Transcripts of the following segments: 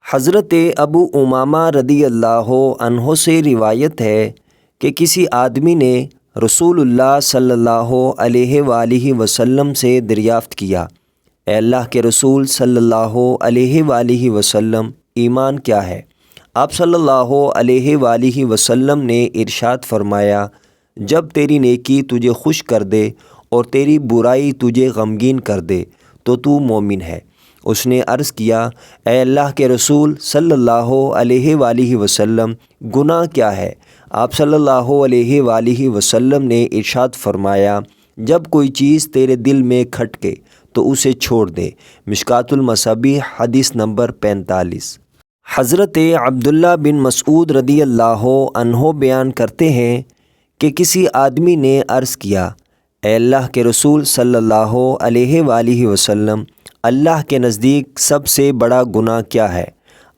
حضرت ابو امامہ رضی اللہ عنہ سے روایت ہے کہ کسی آدمی نے رسول اللہ صلی اللہ علیہ وآلہ وسلم سے دریافت کیا، اے اللہ کے رسول صلی اللہ علیہ وآلہ وسلم، ایمان کیا ہے؟ آپ صلی اللہ علیہ وآلہ وسلم نے ارشاد فرمایا، جب تیری نیکی تجھے خوش کر دے اور تیری برائی تجھے غمگین کر دے تو مومن ہے۔ اس نے عرض کیا، اے اللہ کے رسول صلی اللہ علیہ وآلہ وسلم، گناہ کیا ہے؟ آپ صلی اللہ علیہ وآلہ وسلم نے ارشاد فرمایا، جب کوئی چیز تیرے دل میں کھٹکے تو اسے چھوڑ دے۔ مشکوٰۃ المصابیح حدیث نمبر 45۔ حضرت عبداللہ بن مسعود رضی اللہ عنہ بیان کرتے ہیں کہ کسی آدمی نے عرض کیا، اے اللہ کے رسول صلی اللہ علیہ وآلہ وسلم، اللہ کے نزدیک سب سے بڑا گناہ کیا ہے؟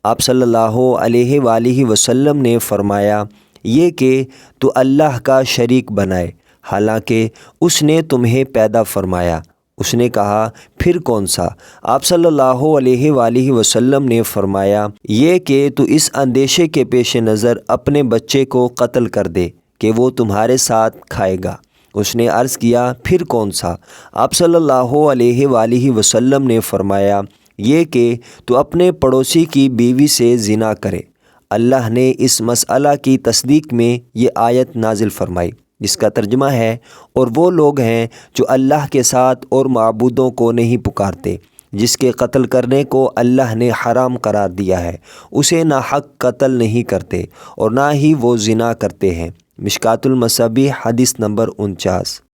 آپ صلی اللہ علیہ وآلہ وسلم نے فرمایا، یہ کہ تو اللہ کا شریک بنائے حالانکہ اس نے تمہیں پیدا فرمایا۔ اس نے کہا، پھر کون سا؟ آپ صلی اللہ علیہ وآلہ وسلم نے فرمایا، یہ کہ تو اس اندیشے کے پیش نظر اپنے بچے کو قتل کر دے کہ وہ تمہارے ساتھ کھائے گا۔ اس نے عرض کیا، پھر کون سا؟ آپ صلی اللہ علیہ وآلہ وسلم نے فرمایا، یہ کہ تو اپنے پڑوسی کی بیوی سے زنا کرے۔ اللہ نے اس مسئلہ کی تصدیق میں یہ آیت نازل فرمائی، جس کا ترجمہ ہے، اور وہ لوگ ہیں جو اللہ کے ساتھ اور معبودوں کو نہیں پکارتے، جس کے قتل کرنے کو اللہ نے حرام قرار دیا ہے، اسے ناحق قتل نہیں کرتے اور نہ ہی وہ زنا کرتے ہیں۔ مشکوٰۃ المصابیح حدیث نمبر 49۔